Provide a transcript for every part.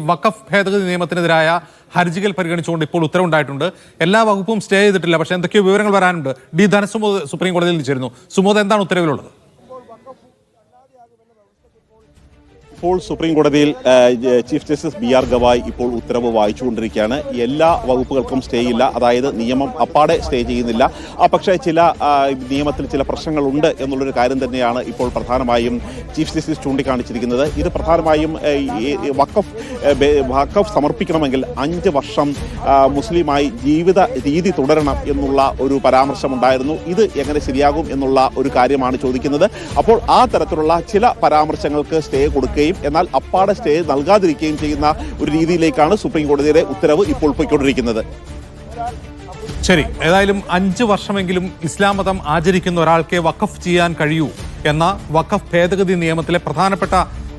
വഖഫ് ഭേദഗതി നിയമത്തിനെതിരായ ഹർജികൾ പരിഗണിച്ചുകൊണ്ട് ഇപ്പോൾ ഉത്തരവുണ്ടായിട്ടുണ്ട്. എല്ലാ വകുപ്പും സ്റ്റേ ചെയ്തിട്ടില്ല, പക്ഷേ എന്തൊക്കെയോ വിവരങ്ങൾ വരാനുണ്ട്. ഡി ധനസുമോദ് സുപ്രീം കോടതിയിൽ ചേരുന്നു. സുമോദ്, എന്താണ് ഉത്തരവിലുള്ളത്? ഇപ്പോൾ സുപ്രീം കോടതിയിൽ chief justice B R Gavai ഇപ്പോൾ ഉത്തരവ് വായിച്ചുകൊണ്ടിരിക്കുകയാണ്. എല്ലാ വകുപ്പുകൾക്കും സ്റ്റേ ഇല്ല, അതായത് നിയമം അപ്പാടെ സ്റ്റേ ചെയ്യുന്നില്ല. പക്ഷേ ചില നിയമത്തിൽ ചില പ്രശ്നങ്ങളുണ്ട് എന്നുള്ളൊരു കാര്യം തന്നെയാണ് ഇപ്പോൾ പ്രധാനമായും ചീഫ് ജസ്റ്റിസ് ചൂണ്ടിക്കാണിച്ചിരിക്കുന്നത്. ഇത് പ്രധാനമായും വഖഫ് സമർപ്പിക്കണമെങ്കിൽ 5 വർഷം മുസ്ലിമായി ജീവിത രീതി തുടരണം എന്നുള്ള ഒരു പരാമർശമുണ്ടായിരുന്നു. ഇത് എങ്ങനെ ശരിയാകും എന്നുള്ള ഒരു കാര്യമാണ് ചോദിക്കുന്നത്. അപ്പോൾ ആ തരത്തിലുള്ള ചില പരാമർശങ്ങൾക്ക് സ്റ്റേ കൊടുക്കുകയും എന്നാൽ അപ്പാടെ സ്റ്റേ നൽകാതിരിക്കുകയും ചെയ്യുന്ന ഒരു രീതിയിലേക്കാണ് സുപ്രീം കോടതിയുടെ ഉത്തരവ് ഇപ്പോൾ പോയിക്കൊണ്ടിരിക്കുന്നത്. ശരി, ഏതായാലും 5 വർഷമെങ്കിലും ഇസ്ലാം മതം ആചരിക്കുന്ന ഒരാൾക്ക് വഖഫ് ചെയ്യാൻ കഴിയൂ എന്ന വഖഫ് ഭേദഗതി നിയമത്തിലെ പ്രധാനപ്പെട്ട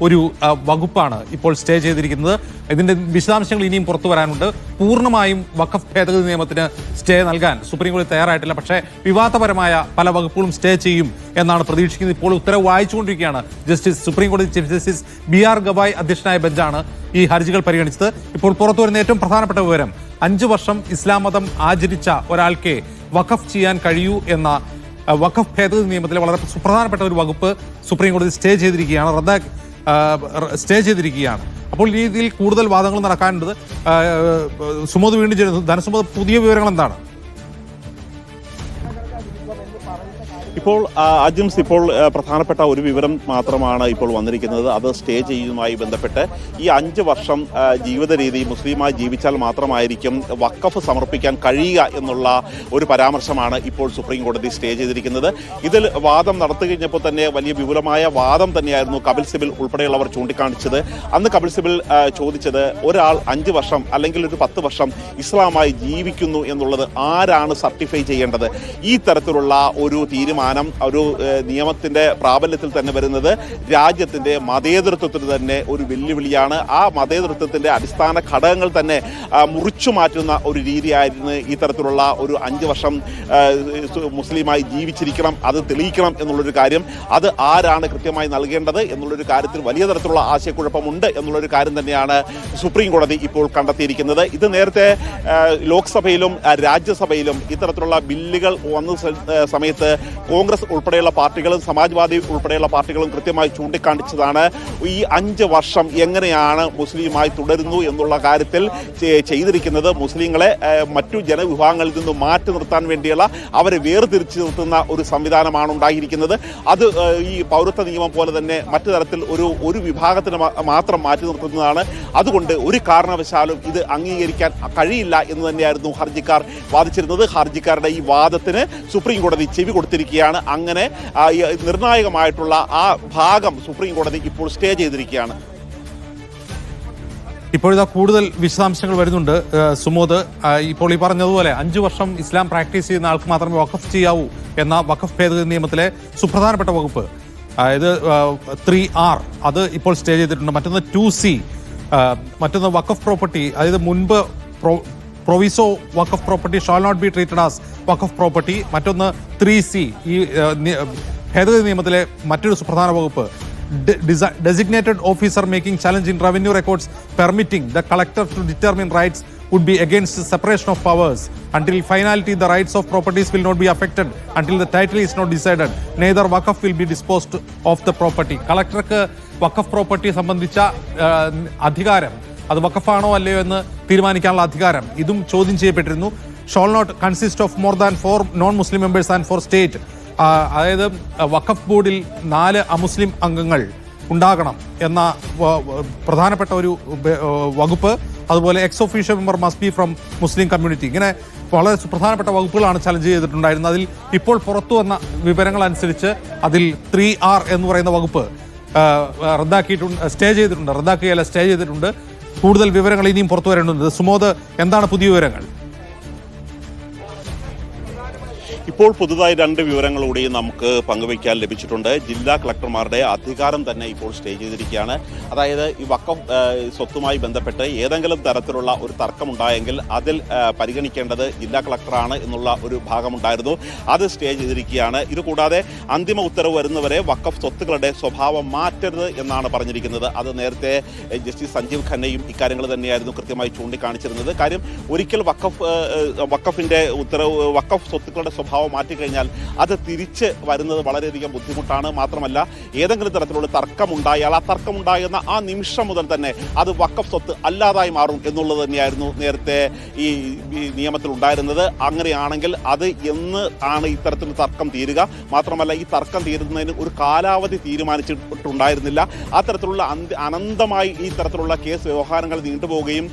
ഒരു വകുപ്പാണ് ഇപ്പോൾ സ്റ്റേ ചെയ്തിരിക്കുന്നത്. ഇതിന്റെ വിശദാംശങ്ങൾ ഇനിയും പുറത്തു വരാനുണ്ട്. പൂർണ്ണമായും വഖഫ് ഭേദഗതി നിയമത്തിന് സ്റ്റേ നൽകാൻ സുപ്രീം കോടതി തയ്യാറായിട്ടില്ല, പക്ഷേ വിവാദപരമായ പല വകുപ്പുകളും സ്റ്റേ ചെയ്യും എന്നാണ് പ്രതീക്ഷിക്കുന്നത്. ഇപ്പോൾ ഉത്തരവ് വായിച്ചുകൊണ്ടിരിക്കുകയാണ് സുപ്രീം കോടതി chief justice B R Gavai അധ്യക്ഷനായ ബെഞ്ചാണ് ഈ ഹർജികൾ പരിഗണിച്ചത്. ഇപ്പോൾ പുറത്തു വരുന്ന ഏറ്റവും പ്രധാനപ്പെട്ട വിവരം, 5 വർഷം ഇസ്ലാം മതം ആചരിച്ച ഒരാൾക്ക് വഖഫ് ചെയ്യാൻ കഴിയൂ എന്ന വഖഫ് ഭേദഗതി നിയമത്തിലെ വളരെ സുപ്രധാനപ്പെട്ട ഒരു വകുപ്പ് സുപ്രീം കോടതി സ്റ്റേ ചെയ്തിരിക്കുകയാണ്. അപ്പോൾ ഈ രീതിയിൽ കൂടുതൽ വാദങ്ങൾ നടക്കാനുണ്ട്. സുമോദ് വീണ്ടും ചേരുന്നു. ധനസുമോദ്, പുതിയ വിവരങ്ങൾ എന്താണ്? ഇപ്പോൾ അജിംസ്, ഇപ്പോൾ പ്രധാനപ്പെട്ട ഒരു വിവരം മാത്രമാണ് ഇപ്പോൾ വന്നിരിക്കുന്നത്. അത് സ്റ്റേ ചെയ്യുന്നതുമായി ബന്ധപ്പെട്ട് ഈ 5 വർഷം ജീവിത രീതി മുസ്ലിമായി ജീവിച്ചാൽ മാത്രമായിരിക്കും വഖഫ് സമർപ്പിക്കാൻ കഴിയുക എന്നുള്ള ഒരു പരാമർശമാണ് ഇപ്പോൾ സുപ്രീം കോടതി സ്റ്റേ ചെയ്തിരിക്കുന്നത്. ഇതിൽ വാദം നടത്തിക്കഴിഞ്ഞപ്പോൾ തന്നെ വലിയ വിപുലമായ വാദം തന്നെയായിരുന്നു കപിൽ സിബൽ ഉൾപ്പെടെയുള്ളവർ ചൂണ്ടിക്കാണിച്ചത്. അന്ന് കപിൽ സിബൽ ചോദിച്ചത്, ഒരാൾ 5 വർഷം അല്ലെങ്കിൽ ഒരു 10 വർഷം ഇസ്ലാമായി ജീവിക്കുന്നു എന്നുള്ളത് ആരാണ് സർട്ടിഫൈ ചെയ്യേണ്ടത്? ഈ തരത്തിലുള്ള ഒരു തീരുമാനം, ഒരു നിയമത്തിന്റെ പ്രാബല്യത്തിൽ തന്നെ വരുന്നത് രാജ്യത്തിന്റെ മതേതരത്വത്തിന് തന്നെ ഒരു വെല്ലുവിളിയാണ്. ആ മതേതരത്വത്തിന്റെ അടിസ്ഥാന ഘടകങ്ങൾ തന്നെ മുറിച്ചു മാറ്റുന്ന ഒരു രീതിയായിരുന്നു ഈ തരത്തിലുള്ള ഒരു 5 വർഷം മുസ്ലിമായി ജീവിച്ചിരിക്കണം, അത് തെളിയിക്കണം എന്നുള്ളൊരു കാര്യം. അത് ആരാണ് കൃത്യമായി നൽകേണ്ടത് എന്നുള്ളൊരു കാര്യത്തിൽ വലിയ തരത്തിലുള്ള ആശയക്കുഴപ്പമുണ്ട് എന്നുള്ളൊരു കാര്യം തന്നെയാണ് സുപ്രീം കോടതി ഇപ്പോൾ കണ്ടെത്തിയിരിക്കുന്നത്. ഇത് നേരത്തെ ലോക്സഭയിലും രാജ്യസഭയിലും ഇത്തരത്തിലുള്ള ബില്ലുകൾ വന്ന സമയത്ത് കോൺഗ്രസ് ഉൾപ്പെടെയുള്ള പാർട്ടികളും സമാജ്വാദി ഉൾപ്പെടെയുള്ള പാർട്ടികളും കൃത്യമായി ചൂണ്ടിക്കാണിച്ചതാണ്. ഈ 5 വർഷം എങ്ങനെയാണ് മുസ്ലിമായി തുടരുന്നു എന്നുള്ള കാര്യത്തിൽ ചെയ്തിരിക്കുന്നത് മുസ്ലിങ്ങളെ മറ്റു ജനവിഭാഗങ്ങളിൽ നിന്ന് മാറ്റി നിർത്താൻ വേണ്ടിയുള്ള, അവരെ വേർതിരിച്ച് നിർത്തുന്ന ഒരു സംവിധാനമാണ് ഉണ്ടായിരിക്കുന്നത്. അത് ഈ പൗരത്വ നിയമം പോലെ തന്നെ മറ്റു തരത്തിൽ ഒരു വിഭാഗത്തിന് മാത്രം മാറ്റി നിർത്തുന്നതാണ്. അതുകൊണ്ട് ഒരു കാരണവശാലും ഇത് അംഗീകരിക്കാൻ കഴിയില്ല എന്ന് തന്നെയായിരുന്നു ഹർജിക്കാർ വാദിച്ചിരുന്നത്. ഹർജിക്കാരുടെ ഈ വാദത്തിന് സുപ്രീം കോടതി ചെവി കൊടുത്തിരിക്കുകയാണ്. അങ്ങനെ നിർണായകമായിട്ടുള്ള ആ ഭാഗം സുപ്രീം കോടതി ഇപ്പോൾ സ്റ്റേ ചെയ്തിരിക്കുകയാണ്. ഇപ്പോഴിതാ കൂടുതൽ വിശദാംശങ്ങൾ വരുന്നുണ്ട്. സുമോദ്, ഇപ്പോൾ ഈ പറഞ്ഞതുപോലെ 5 വർഷം ഇസ്ലാം പ്രാക്ടീസ് ചെയ്യുന്ന ആൾക്ക് മാത്രമേ വഖഫ് ചെയ്യാവൂ എന്ന വഖഫ് ഭേദഗതി നിയമത്തിലെ സുപ്രധാനപ്പെട്ട വകുപ്പ്, അതായത് 3R, അത് ഇപ്പോൾ സ്റ്റേ ചെയ്തിട്ടുണ്ട്. മറ്റൊന്ന് 2C, മറ്റൊന്ന് വഖഫ് പ്രോപ്പർട്ടി, അതായത് മുൻപ് proviso waqf property shall not be treated as waqf property. മറ്റൊന്ന് 3C, ഈ ഭേദഗതി നിയമത്തിലെ മറ്റൊരു സുപ്രധാന വകുപ്പ്, designated officer making challenge in revenue records permitting the collector to determine rights would be against the separation of powers. Until finality, the rights of properties will not be affected until the title is not decided. Neither waqf will be disposed of the property. കളക്ടർക്ക് വഖഫ് property സംബന്ധിച്ച അധികാരം, അത് വഖഫാണോ അല്ലയോ എന്ന് തീരുമാനിക്കാനുള്ള അധികാരം, ഇതും ചോദ്യം ചെയ്യപ്പെട്ടിരുന്നു. Shall not consist of more than 4 non Muslim members and 4 state, അതായത് വഖഫ് ബോർഡിൽ 4 അമുസ്ലിം അംഗങ്ങൾ ഉണ്ടാകണം എന്ന പ്രധാനപ്പെട്ട ഒരു വകുപ്പ്. അതുപോലെ ex officio member must be from Muslim community. ഇങ്ങനെ വളരെ സുപ്രധാനപ്പെട്ട വകുപ്പുകളാണ് ചലഞ്ച് ചെയ്തിട്ടുണ്ടായിരുന്നത്. അതിൽ ഇപ്പോൾ പുറത്തു വന്ന വിവരങ്ങൾ അനുസരിച്ച് അതിൽ 3R എന്ന് പറയുന്ന വകുപ്പ് സ്റ്റേ ചെയ്തിട്ടുണ്ട്. കൂടുതൽ വിവരങ്ങൾ ഇനിയും പുറത്തു വരേണ്ടതുണ്ട്. സുമോദ്, എന്താണ് പുതിയ വിവരങ്ങൾ? ഇപ്പോൾ പുതുതായി 2 വിവരങ്ങൾ കൂടി നമുക്ക് പങ്കുവയ്ക്കാൻ ലഭിച്ചിട്ടുണ്ട്. ജില്ലാ കളക്ടർമാരുടെ അധികാരം തന്നെ ഇപ്പോൾ സ്റ്റേ ചെയ്തിരിക്കുകയാണ്. അതായത് ഈ വഖഫ് സ്വത്തുമായി ബന്ധപ്പെട്ട് ഏതെങ്കിലും തരത്തിലുള്ള ഒരു തർക്കമുണ്ടായെങ്കിൽ അതിൽ പരിഗണിക്കേണ്ടത് ജില്ലാ കളക്ടറാണ് എന്നുള്ള ഒരു ഭാഗമുണ്ടായിരുന്നു. അത് സ്റ്റേ ചെയ്തിരിക്കുകയാണ്. ഇതുകൂടാതെ അന്തിമ ഉത്തരവ് വരുന്നവരെ വഖഫ് സ്വത്തുക്കളുടെ സ്വഭാവം മാറ്റരുത് എന്നാണ് പറഞ്ഞിരിക്കുന്നത്. അത് നേരത്തെ ജസ്റ്റിസ് സഞ്ജീവ് ഖന്നയും ഇക്കാര്യങ്ങൾ തന്നെയായിരുന്നു കൃത്യമായി ചൂണ്ടിക്കാണിച്ചിരുന്നത്. കാര്യം ഒരിക്കൽ വഖഫിന്റെ ഉത്തരവ് വഖഫ് സ്വത്തുക്കളുടെ സ്വഭാവം മാറ്റിക്കഴിഞ്ഞാൽ അത് തിരിച്ച് വരുന്നത് വളരെയധികം ബുദ്ധിമുട്ടാണ്. മാത്രമല്ല ഏതെങ്കിലും തരത്തിലുള്ള തർക്കമുണ്ടായാൽ ആ തർക്കമുണ്ടാകുന്ന ആ നിമിഷം മുതൽ തന്നെ അത് വഖഫ് സ്വത്ത് അല്ലാതായി മാറും എന്നുള്ളത് തന്നെയായിരുന്നു നേരത്തെ ഈ നിയമത്തിൽ ഉണ്ടായിരുന്നത്. അങ്ങനെയാണെങ്കിൽ അത് എന്ന് ആണ് ഇത്തരത്തിൽ തർക്കം തീരുക? മാത്രമല്ല ഈ തർക്കം തീരുന്നതിന് ഒരു കാലാവധി തീരുമാനിച്ചിട്ടുണ്ടായിരുന്നില്ല. അത്തരത്തിലുള്ള അനന്തമായി ഈ തരത്തിലുള്ള കേസ് വ്യവഹാരങ്ങൾ നീണ്ടുപോവുകയും